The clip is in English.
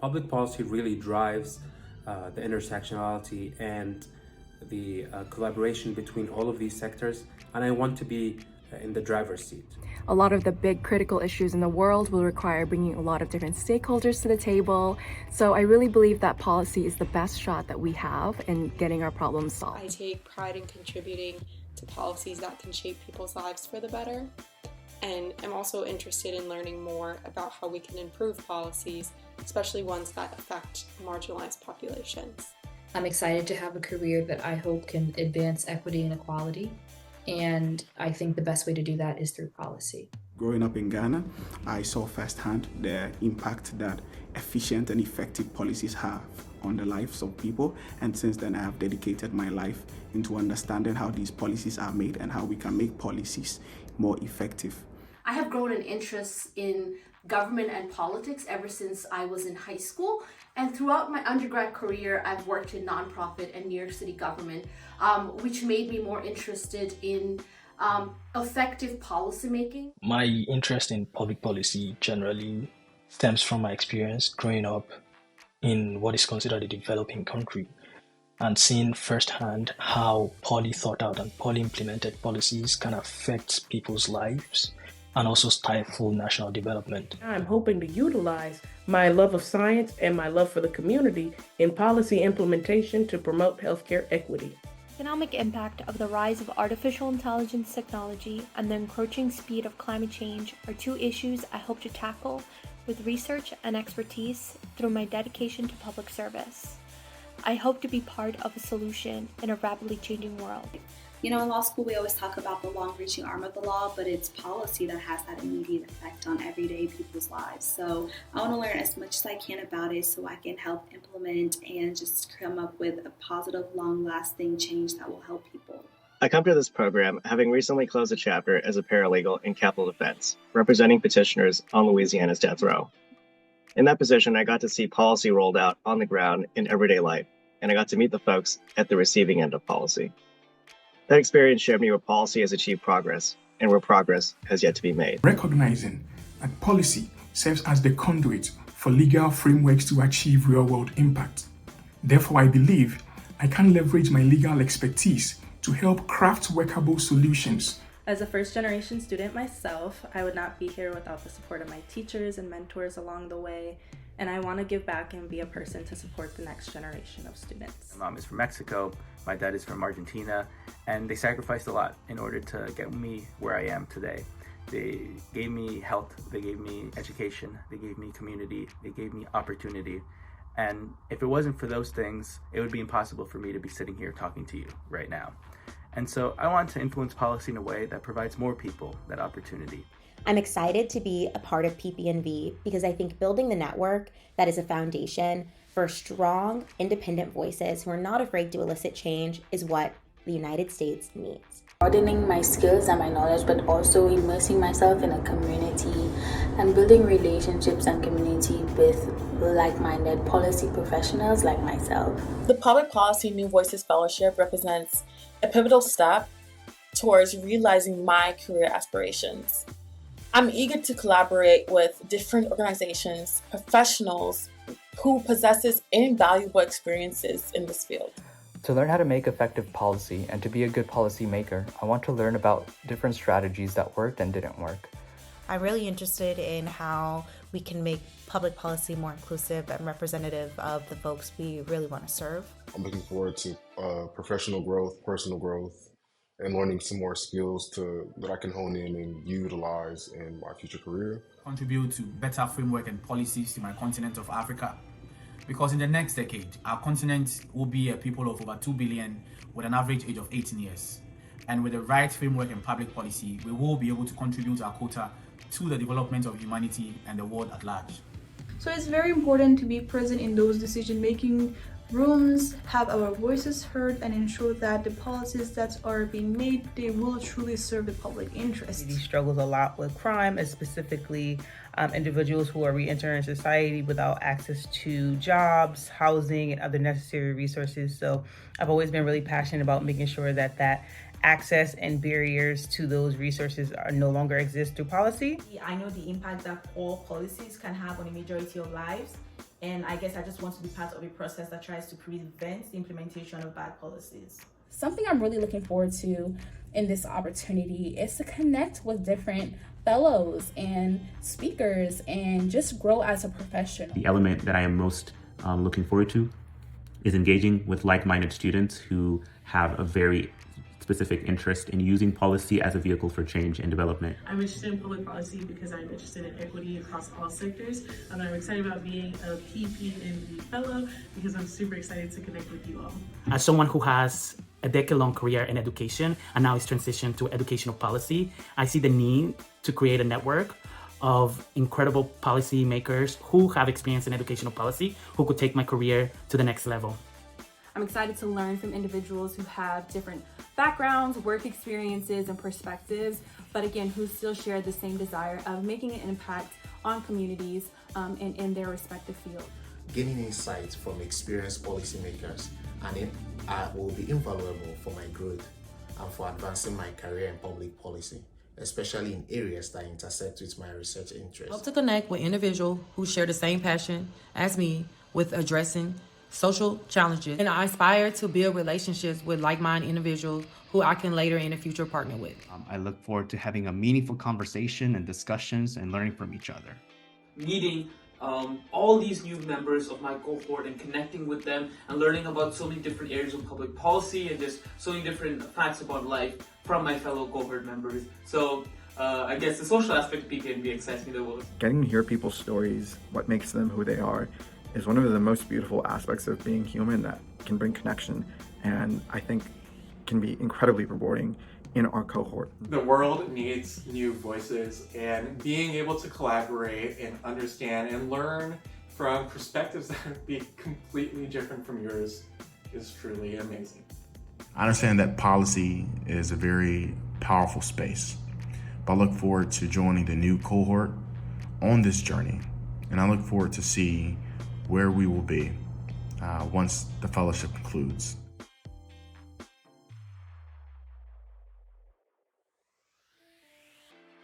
Public policy really drives the intersectionality and the collaboration between all of these sectors, and I want to be in the driver's seat. A lot of the big critical issues in the world will require bringing a lot of different stakeholders to the table. So I really believe that policy is the best shot that we have in getting our problems solved. I take pride in contributing to policies that can shape people's lives for the better. And I'm also interested in learning more about how we can improve policies, especially ones that affect marginalized populations. I'm excited to have a career that I hope can advance equity and equality. And I think the best way to do that is through policy. Growing up in Ghana, I saw firsthand the impact that efficient and effective policies have on the lives of people. And since then, I have dedicated my life into understanding how these policies are made and how we can make policies more effective. I have grown an interest in government and politics ever since I was in high school. And throughout my undergrad career, I've worked in nonprofit and New York City government, which made me more interested in effective policymaking. My interest in public policy generally stems from my experience growing up in what is considered a developing country and seeing firsthand how poorly thought out and poorly implemented policies can affect people's lives and also stifle national development. I'm hoping to utilize my love of science and my love for the community in policy implementation to promote healthcare equity. Economic impact of the rise of artificial intelligence technology and the encroaching speed of climate change are two issues I hope to tackle with research and expertise through my dedication to public service. I hope to be part of a solution in a rapidly changing world. You know, in law school, we always talk about the long-reaching arm of the law, but it's policy that has that immediate effect on everyday people's lives. So I want to learn as much as I can about it so I can help implement and just come up with a positive, long-lasting change that will help people. I come to this program having recently closed a chapter as a paralegal in capital defense, representing petitioners on Louisiana's death row. In that position, I got to see policy rolled out on the ground in everyday life, and I got to meet the folks at the receiving end of policy. That experience showed me where policy has achieved progress and where progress has yet to be made. Recognizing that policy serves as the conduit for legal frameworks to achieve real-world impact. Therefore, I believe I can leverage my legal expertise to help craft workable solutions. As a first-generation student myself, I would not be here without the support of my teachers and mentors along the way. And I want to give back and be a person to support the next generation of students. My mom is from Mexico, my dad is from Argentina, and they sacrificed a lot in order to get me where I am today. They gave me health, they gave me education, they gave me community, they gave me opportunity. And if it wasn't for those things, it would be impossible for me to be sitting here talking to you right now. And so I want to influence policy in a way that provides more people that opportunity. I'm excited to be a part of PPNV because I think building the network that is a foundation for strong, independent voices who are not afraid to elicit change is what the United States needs. Broadening my skills and my knowledge, but also immersing myself in a community and building relationships and community with like-minded policy professionals like myself. The Public Policy New Voices Fellowship represents a pivotal step towards realizing my career aspirations. I'm eager to collaborate with different organizations, professionals who possesses invaluable experiences in this field. To learn how to make effective policy and to be a good policy maker, I want to learn about different strategies that worked and didn't work. I'm really interested in how we can make public policy more inclusive and representative of the folks we really want to serve. I'm looking forward to professional growth, personal growth, and learning some more skills that I can hone in and utilize in my future career. Contribute to better framework and policies to my continent of Africa. Because in the next decade, our continent will be a people of over 2 billion with an average age of 18 years. And with the right framework and public policy, we will be able to contribute our quota to the development of humanity and the world at large. So it's very important to be present in those decision-making rooms, have our voices heard, and ensure that the policies that are being made, they will truly serve the public interest. He struggles a lot with crime, and specifically individuals who are re-entering society without access to jobs, housing, and other necessary resources. So I've always been really passionate about making sure that access and barriers to those resources are no longer exist through policy. I know the impact that poor policies can have on the majority of lives, And I guess I just want to be part of a process that tries to prevent the implementation of bad policies. Something I'm really looking forward to in this opportunity is to connect with different fellows and speakers and just grow as a professional. The element that I am most looking forward to is engaging with like-minded students who have a very specific interest in using policy as a vehicle for change and development. I'm interested in public policy because I'm interested in equity across all sectors, and I'm excited about being a PPNV fellow because I'm super excited to connect with you all. As someone who has a decade-long career in education and now is transitioned to educational policy, I see the need to create a network of incredible policy makers who have experience in educational policy, who could take my career to the next level. I'm excited to learn from individuals who have different backgrounds, work experiences, and perspectives, but again, who still share the same desire of making an impact on communities and in their respective field. Gaining insights from experienced policymakers and it will be invaluable for my growth and for advancing my career in public policy, especially in areas that intersect with my research interests. Hope to connect with individuals who share the same passion as me with addressing social challenges, and I aspire to build relationships with like-minded individuals who I can later in the future partner with. I look forward to having a meaningful conversation and discussions and learning from each other. Meeting all these new members of my cohort and connecting with them and learning about so many different areas of public policy and just so many different facts about life from my fellow cohort members. So I guess the social aspect of PPNV excites me the most. Getting to hear people's stories, what makes them who they are, is one of the most beautiful aspects of being human that can bring connection and I think can be incredibly rewarding in our cohort. The world needs new voices, and being able to collaborate and understand and learn from perspectives that would be completely different from yours is truly amazing. I understand that policy is a very powerful space, but I look forward to joining the new cohort on this journey, and I look forward to see where we will be once the fellowship concludes.